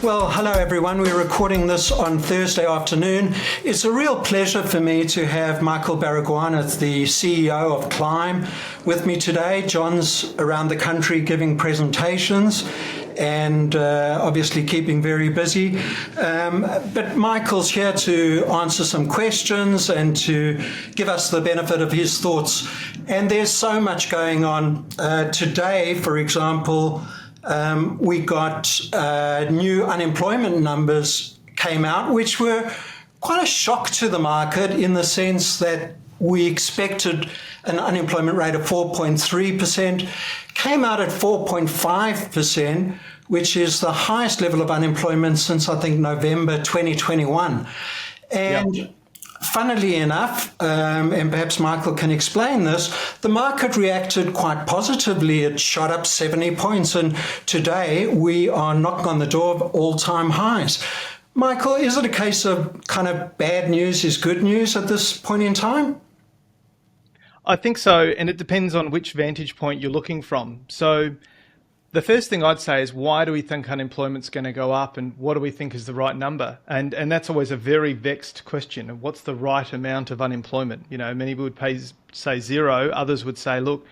Well, hello everyone. We're recording this on Thursday afternoon. It's a real pleasure for me to have Michael Baragwanath, the CEO of Clime, with me today. John's around the country giving presentations and obviously keeping very busy. But Michael's here to answer some questions and to give us the benefit of his thoughts. And there's so much going on. Today, for example, we got new unemployment numbers came out, which were quite a shock to the market in the sense that we expected an unemployment rate of 4.3%, came out at 4.5%, which is the highest level of unemployment since, I think, November 2021. And yep. Funnily enough, and perhaps Michael can explain this, the market reacted quite positively. It shot up 70 points, and today we are knocking on the door of all-time highs. Michael, is it a case of kind of bad news is good news at this point in time? I think so, and it depends on which vantage point you're looking from. So the first thing I'd say is, why do we think unemployment's going to go up, and what do we think is the right number? And that's always a very vexed question. What's the right amount of unemployment? You know, many would say zero. Others would say, look,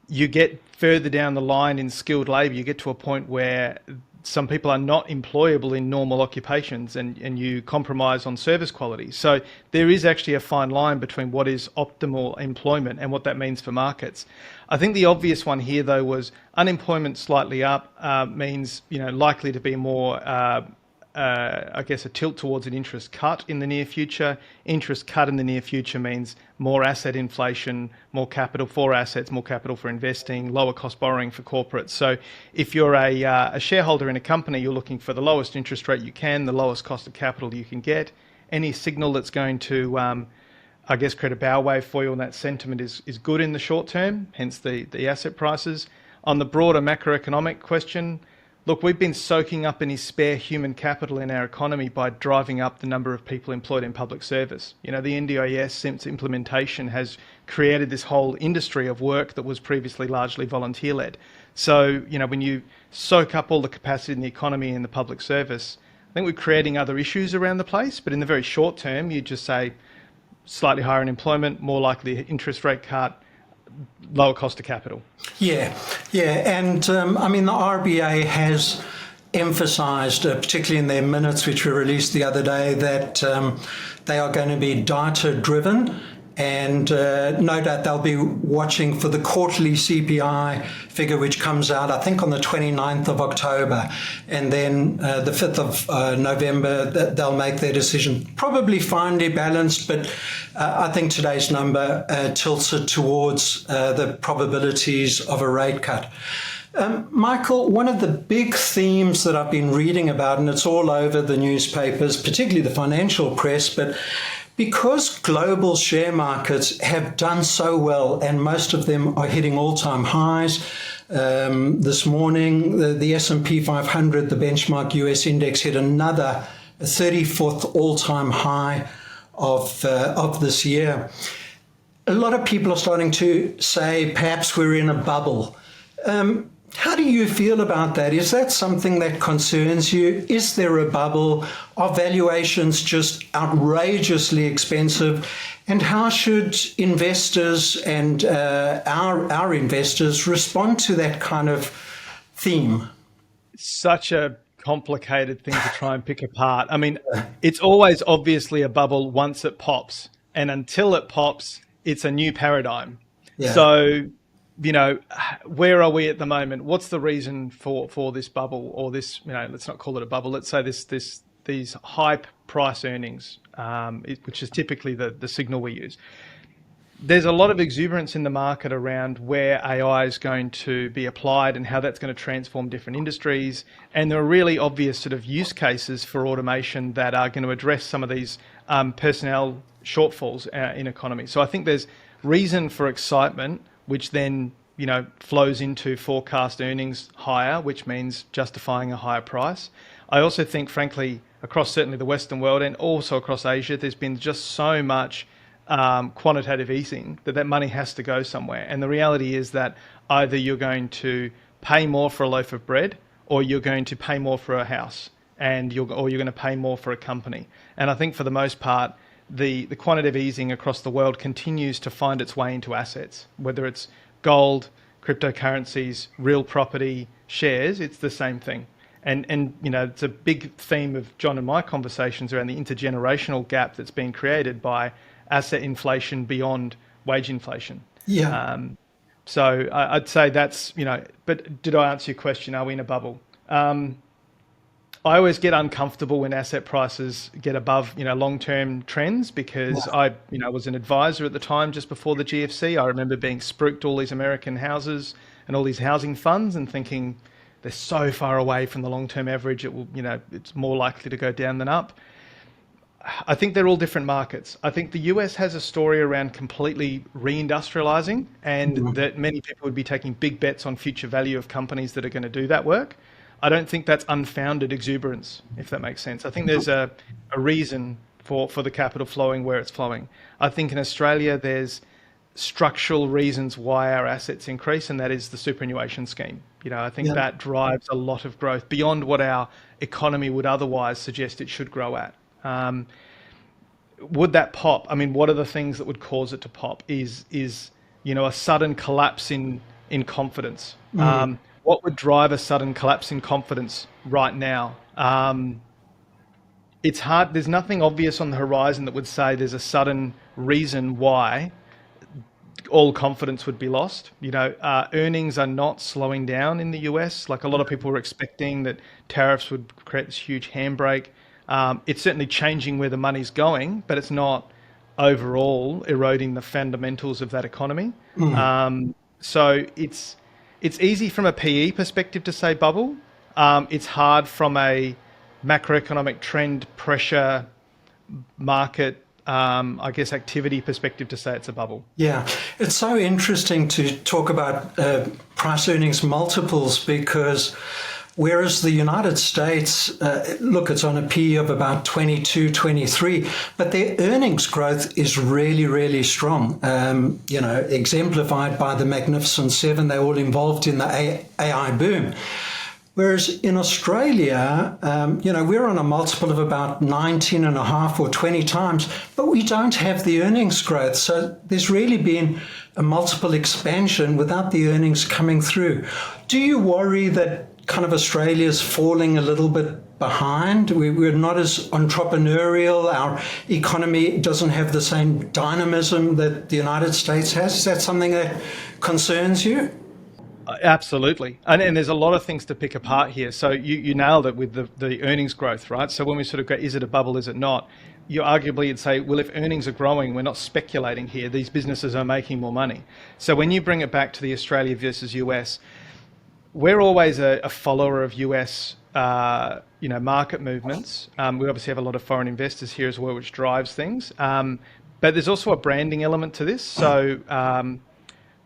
you get further down the line in skilled labour, you get to a point where some people are not employable in normal occupations, and you compromise on service quality. So there is actually a fine line between what is optimal employment and what that means for markets. I think the obvious one here, though, was unemployment slightly up means, you know, likely to be more, I guess, a tilt towards an interest cut in the near future. Interest cut in the near future means more asset inflation, more capital for assets, more capital for investing, lower cost borrowing for corporates. So if you're a shareholder in a company, you're looking for the lowest interest rate you can, the lowest cost of capital you can get. Any signal that's going to, I guess, create a bow wave for you on that sentiment is good in the short term, hence the asset prices. On the broader macroeconomic question, look, we've been soaking up any spare human capital in our economy by driving up the number of people employed in public service. You know, the NDIS, since implementation, has created this whole industry of work that was previously largely volunteer-led. So, you know, when you soak up all the capacity in the economy and the public service, I think we're creating other issues around the place. But in the very short term, you just say slightly higher unemployment, more likely interest rate cut, lower cost of capital. Yeah. And I mean, the RBA has emphasised, particularly in their minutes, which were released the other day, that they are going to be data-driven. And no doubt they'll be watching for the quarterly CPI figure, which comes out, I think, on the 29th of October. And then the 5th of November, they'll make their decision. Probably finely balanced, but I think today's number tilts it towards the probabilities of a rate cut. Michael, one of the big themes that I've been reading about, and it's all over the newspapers, particularly the financial press, but because global share markets have done so well, and most of them are hitting all-time highs. This morning, the S&P 500, the benchmark US index, hit another 34th all-time high of this year. A lot of people are starting to say perhaps we're in a bubble. How do you feel about that? Is that something that concerns you? Is there a bubble? Are valuations just outrageously expensive? And how should investors and our investors respond to that kind of theme? Such a complicated thing to try and pick apart. I mean, it's always obviously a bubble once it pops. And until it pops, it's a new paradigm. Yeah. So, you know, where are we at the moment? What's the reason for this bubble, or this, you know, let's not call it a bubble. Let's say these high price earnings, which is typically the signal we use. There's a lot of exuberance in the market around where AI is going to be applied and how that's going to transform different industries. And there are really obvious sort of use cases for automation that are going to address some of these personnel shortfalls in economy. So I think there's reason for excitement, which then, you know, flows into forecast earnings higher, which means justifying a higher price. I also think, frankly, across certainly the Western world and also across Asia, there's been just so much quantitative easing that money has to go somewhere. And the reality is that either you're going to pay more for a loaf of bread or you're going to pay more for a house. and you're going to pay more for a company. And I think for the most part, the quantitative easing across the world continues to find its way into assets, whether it's gold, cryptocurrencies, real property, shares. It's the same thing. And it's a big theme of John and my conversations around the intergenerational gap that's been created by asset inflation beyond wage inflation. Yeah. So I'd say that's, but did I answer your question? Are we in a bubble? I always get uncomfortable when asset prices get above, long-term trends, because I was an advisor at the time just before the GFC. I remember being spruiked all these American houses and all these housing funds and thinking they're so far away from the long-term average. It will, it's more likely to go down than up. I think they're all different markets. I think the US has a story around completely reindustrializing, and that many people would be taking big bets on future value of companies that are going to do that work. I don't think that's unfounded exuberance, if that makes sense. I think there's a reason for the capital flowing where it's flowing. I think in Australia, there's structural reasons why our assets increase, and that is the superannuation scheme. I think that drives a lot of growth beyond what our economy would otherwise suggest it should grow at. Would that pop? I mean, what are the things that would cause it to pop? Is a sudden collapse in confidence? What would drive a sudden collapse in confidence right now? It's hard. There's nothing obvious on the horizon that would say there's a sudden reason why all confidence would be lost. Earnings are not slowing down in the US. Like a lot of people were expecting that tariffs would create this huge handbrake. It's certainly changing where the money's going, but it's not overall eroding the fundamentals of that economy. So it's easy from a PE perspective to say bubble. It's hard from a macroeconomic trend pressure market, activity perspective to say it's a bubble. Yeah, it's so interesting to talk about price earnings multiples, because whereas the United States, it's on a PE of about 22, 23, but their earnings growth is really, really strong. Exemplified by the Magnificent Seven. They're all involved in the AI boom. Whereas in Australia, we're on a multiple of about 19 and a half or 20 times, but we don't have the earnings growth. So there's really been a multiple expansion without the earnings coming through. Do you worry that kind of Australia's falling a little bit behind? We're not as entrepreneurial. Our economy doesn't have the same dynamism that the United States has. Is that something that concerns you? Absolutely. And there's a lot of things to pick apart here. So you nailed it with the earnings growth, right? So when we sort of go, is it a bubble, is it not? You arguably would say, well, if earnings are growing, we're not speculating here. These businesses are making more money. So when you bring it back to the Australia versus US, we're always a follower of US, market movements. We obviously have a lot of foreign investors here as well, which drives things. But there's also a branding element to this. So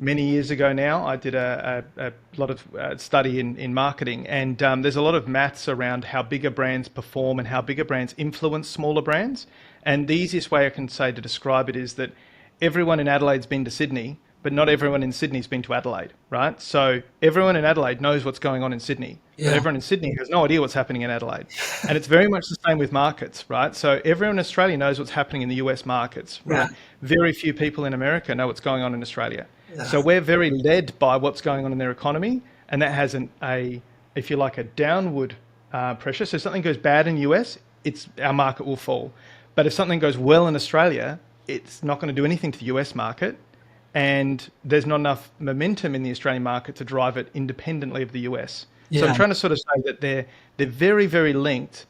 many years ago now, I did a lot of study in marketing, and there's a lot of maths around how bigger brands perform and how bigger brands influence smaller brands. And the easiest way I can say to describe it is that everyone in Adelaide's been to Sydney, but not everyone in Sydney's been to Adelaide, right? So everyone in Adelaide knows what's going on in Sydney, but everyone in Sydney has no idea what's happening in Adelaide. And it's very much the same with markets, right? So everyone in Australia knows what's happening in the US markets, right? Very few people in America know what's going on in Australia. So we're very led by what's going on in their economy, and that has if you like, a downward pressure. So if something goes bad in US, our market will fall. But if something goes well in Australia, it's not going to do anything to the US market. And there's not enough momentum in the Australian market to drive it independently of the US. So I'm trying to sort of say that they're very, very linked,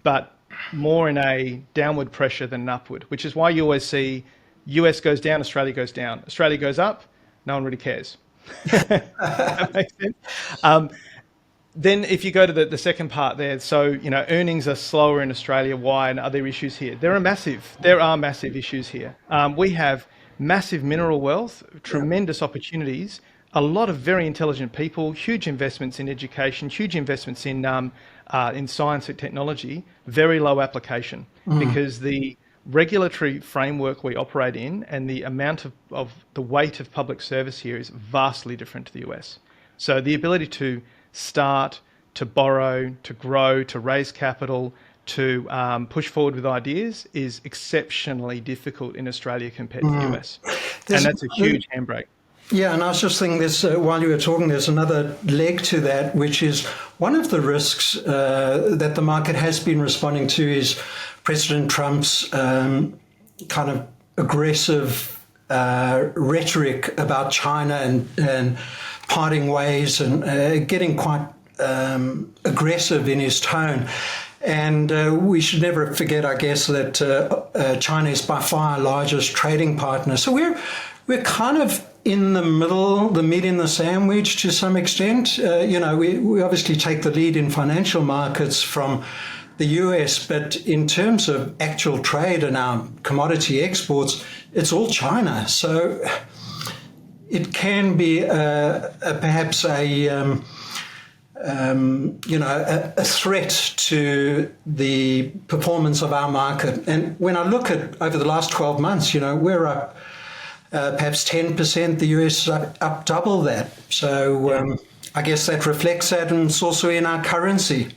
but more in a downward pressure than an upward, which is why you always see US goes down, Australia goes down. Australia goes up, no one really cares. That makes sense. Then if you go to the second part there, so, earnings are slower in Australia. Why? And are there issues here? There are massive issues here. We have massive mineral wealth, tremendous opportunities, a lot of very intelligent people, huge investments in education, huge investments in science and technology, very low application because the regulatory framework we operate in and the amount of the weight of public service here is vastly different to the US. So the ability to start, to borrow, to grow, to raise capital, to push forward with ideas is exceptionally difficult in Australia compared to the US. And There's, that's a huge handbrake. yeah, and I was just thinking this while you were talking, there's another leg to that, which is one of the risks that the market has been responding to is President Trump's kind of aggressive rhetoric about China and parting ways and getting quite aggressive in his tone. And we should never forget, I guess, that China is by far our largest trading partner. So we're kind of in the middle, the meat in the sandwich to some extent. We obviously take the lead in financial markets from the US, but in terms of actual trade and our commodity exports, it's all China. So it can be perhaps a threat to the performance of our market. And when I look at over the last 12 months, we're up perhaps 10%, the US is up double that. So I guess that reflects that, and it's also in our currency.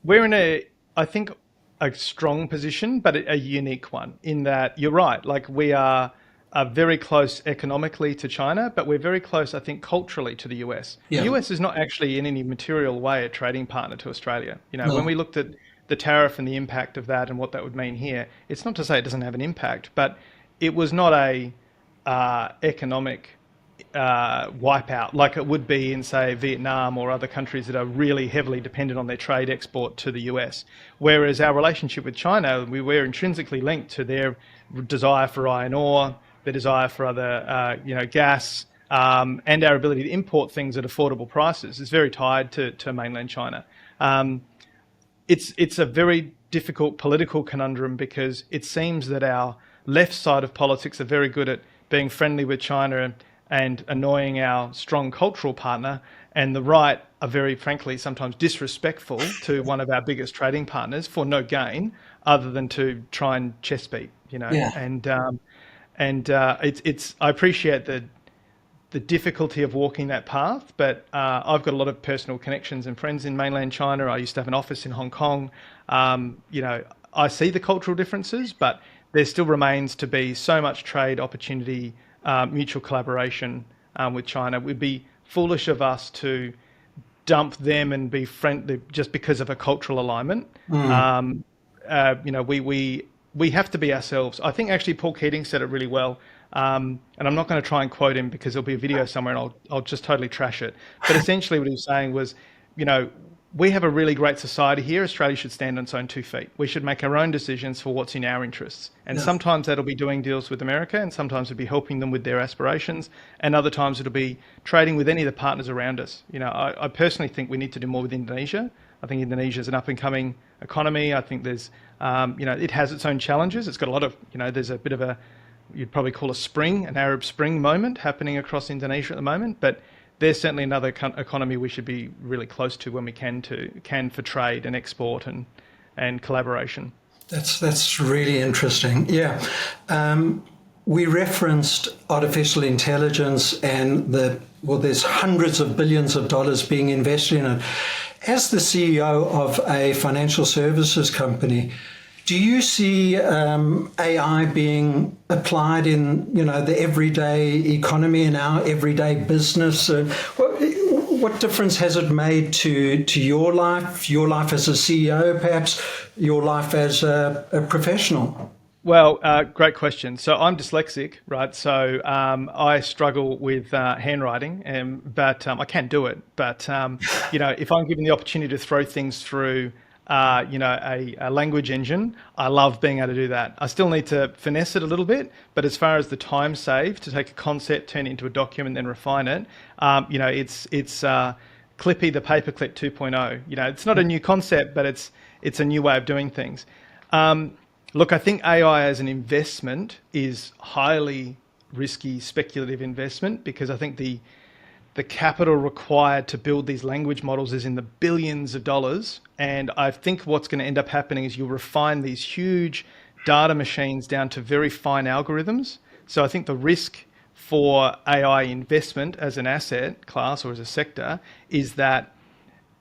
We're in I think, a strong position, but a unique one in that you're right. Like we are very close economically to China, but we're very close, I think, culturally to the US. Yeah. The US is not actually in any material way a trading partner to Australia. No. When we looked at the tariff and the impact of that and what that would mean here, it's not to say it doesn't have an impact, but it was not a economic wipeout like it would be in, say, Vietnam or other countries that are really heavily dependent on their trade export to the US. Whereas our relationship with China, we were intrinsically linked to their desire for iron ore, their desire for other, gas, and our ability to import things at affordable prices is very tied to mainland China. It's a very difficult political conundrum because it seems that our left side of politics are very good at being friendly with China and annoying our strong cultural partner, and the right are very frankly sometimes disrespectful to one of our biggest trading partners for no gain other than to try and chest beat, Yeah. It's I appreciate the difficulty of walking that path, but I've got a lot of personal connections and friends in mainland China. I used to have an office in Hong Kong. I see the cultural differences, but there still remains to be so much trade opportunity, mutual collaboration with China. It would be foolish of us to dump them and be friendly just because of a cultural alignment. We have to be ourselves. I think actually Paul Keating said it really well. And I'm not going to try and quote him because there'll be a video somewhere and I'll just totally trash it. But essentially what he was saying was, we have a really great society here. Australia should stand on its own 2 feet. We should make our own decisions for what's in our interests. And sometimes that'll be doing deals with America, and sometimes it'll be helping them with their aspirations, and other times it'll be trading with any of the partners around us. I personally think we need to do more with Indonesia. I think Indonesia is an up-and-coming economy. I think there's, it has its own challenges. It's got a lot of, there's a bit of a, you'd probably call an Arab Spring moment happening across Indonesia at the moment, but there's certainly another economy we should be really close to when we can for trade and export and collaboration. That's really interesting. Yeah. We referenced artificial intelligence and there's hundreds of billions of dollars being invested in it. As the CEO of a financial services company, do you see AI being applied in, the everyday economy and our everyday business? What difference has it made to your life as a CEO, perhaps your life as a professional? Well, great question. So I'm dyslexic, right? So I struggle with handwriting, but I can do it. But if I'm given the opportunity to throw things through a language engine, I love being able to do that. I still need to finesse it a little bit, but as far as the time saved to take a concept, turn it into a document, then refine it, it's Clippy the paperclip 2.0. It's not a new concept, but it's a new way of doing things. Look, I think AI as an investment is highly risky, speculative investment because I think the capital required to build these language models is in the billions of dollars. And I think what's going to end up happening is you'll refine these huge data machines down to very fine algorithms. So I think the risk for AI investment as an asset class or as a sector is that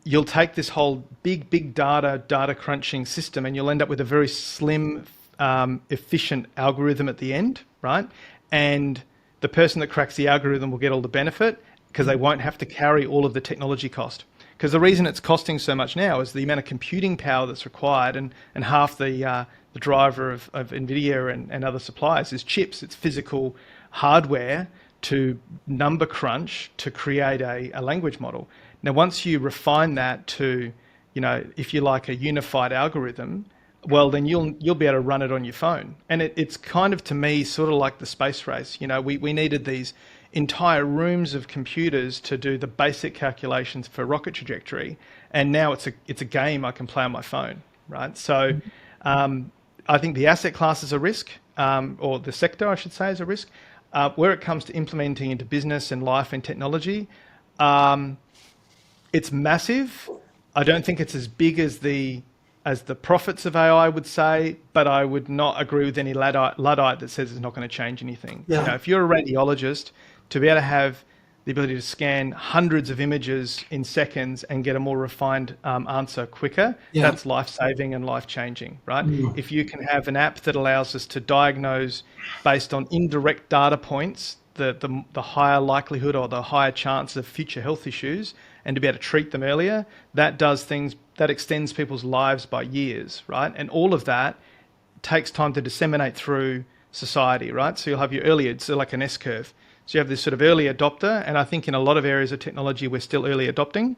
you'll take this whole big data crunching system and you'll end up with a very slim, efficient algorithm at the end, right? And the person that cracks the algorithm will get all the benefit because they won't have to carry all of the technology cost. Because the reason it's costing so much now is the amount of computing power that's required, and half the driver of NVIDIA and other suppliers is chips. It's physical hardware to number crunch to create a language model. Now, once you refine that to, if you like, a unified algorithm, well, then you'll be able to run it on your phone. And it's kind of, to me, sort of like the space race. We needed these entire rooms of computers to do the basic calculations for rocket trajectory, and now it's a game I can play on my phone, right? So I think the asset class is a risk, or the sector, I should say, is a risk. Where it comes to implementing into business and life and technology, it's massive. I don't think it's as big as the profits of AI would say, but I would not agree with any Luddite that says it's not going to change anything. Yeah. If you're a radiologist, to be able to have the ability to scan hundreds of images in seconds and get a more refined answer quicker, that's life-saving and life-changing, right? If you can have an app that allows us to diagnose based on indirect data points, the higher likelihood or the higher chance of future health issues, and to be able to treat them earlier, that does things, that extends people's lives by years, right? And all of that takes time to disseminate through society, right? So you'll have your early, it's like an S-curve. So you have this sort of early adopter, and I think in a lot of areas of technology, we're still early adopting.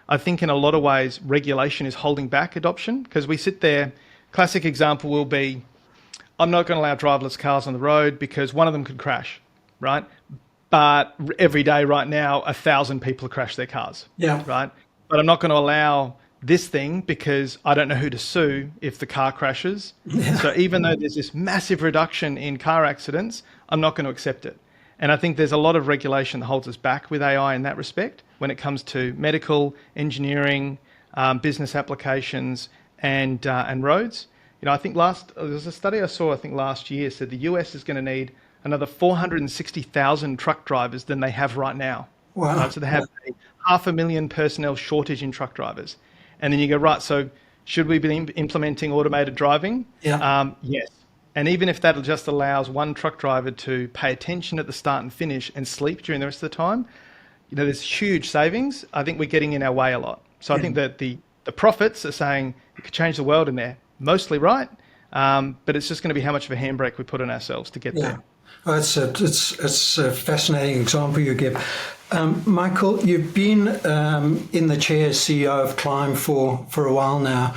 I think in a lot of ways, regulation is holding back adoption, because we sit there, classic example will be, I'm not going to allow driverless cars on the road because one of them could crash, right? But every day right now, 1,000 people crash their cars, right? But I'm not going to allow this thing because I don't know who to sue if the car crashes. So even though there's this massive reduction in car accidents, I'm not going to accept it. And I think there's a lot of regulation that holds us back with AI in that respect when it comes to medical, engineering, business applications, and roads. I think there was a study I saw, I think last year, said the US is going to need another 460,000 truck drivers than they have right now. Wow. Right? So they have a 500,000 personnel shortage in truck drivers. And then you go, right, so should we be implementing automated driving? Yes. And even if that just allows one truck driver to pay attention at the start and finish and sleep during the rest of the time, there's huge savings. I think we're getting in our way a lot. So I think that the prophets are saying it could change the world, and they're mostly right. But it's just going to be how much of a handbrake we put on ourselves to get there. Well, it's a fascinating example you give. Michael, you've been in the chair as CEO of Clime for a while now.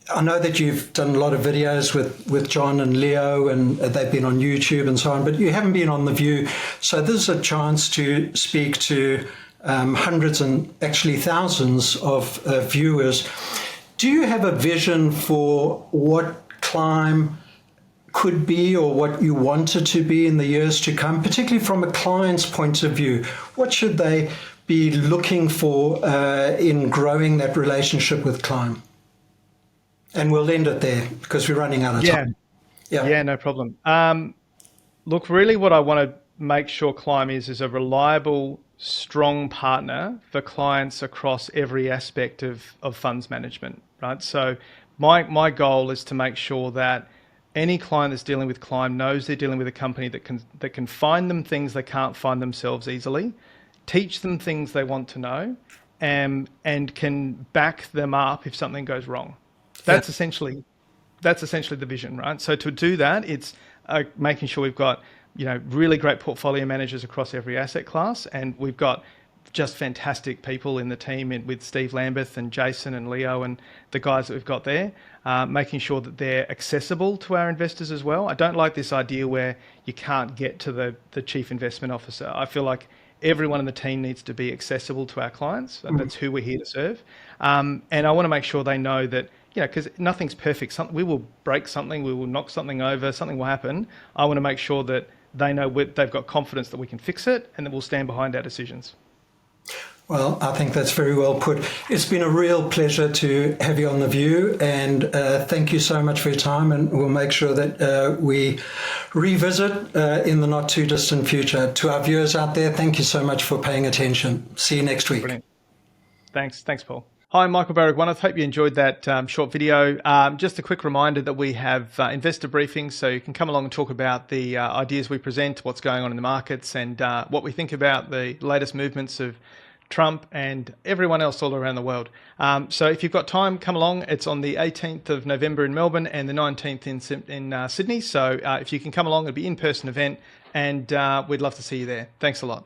I know that you've done a lot of videos with John and Leo, and they've been on YouTube and so on, but you haven't been on The View. So this is a chance to speak to hundreds and actually thousands of viewers. Do you have a vision for what Clime could be, or what you want it to be in the years to come, particularly from a client's point of view? What should they be looking for in growing that relationship with Clime? And we'll end it there because we're running out of time. Yeah, no problem. Look, really what I want to make sure Clime is a reliable, strong partner for clients across every aspect of funds management, right? So my goal is to make sure that any client that's dealing with Clime knows they're dealing with a company that can find them things they can't find themselves easily, teach them things they want to know, and can back them up if something goes wrong. That's essentially the vision, right? So to do that, it's making sure we've got really great portfolio managers across every asset class, and we've got just fantastic people in the team with Steve Lambeth and Jason and Leo and the guys that we've got there, making sure that they're accessible to our investors as well. I don't like this idea where you can't get to the chief investment officer. I feel like everyone in the team needs to be accessible to our clients. That's who we're here to serve. And I want to make sure they know that, because nothing's perfect. We will break something, we will knock something over, something will happen. I want to make sure that they know they've got confidence that we can fix it and that we'll stand behind our decisions. Well, I think that's very well put. It's been a real pleasure to have you on The View, and thank you so much for your time, and we'll make sure that we revisit in the not too distant future. To our viewers out there, thank you so much for paying attention. See you next week. Brilliant. Thanks, Paul. Hi, I'm Michael Barrack. Hope you enjoyed that short video. Just a quick reminder that we have investor briefings, so you can come along and talk about the ideas we present, what's going on in the markets, and what we think about the latest movements of Trump and everyone else all around the world. So if you've got time, come along. It's on the 18th of November in Melbourne and the 19th in Sydney. So if you can come along, it'll be an in-person event, and we'd love to see you there. Thanks a lot.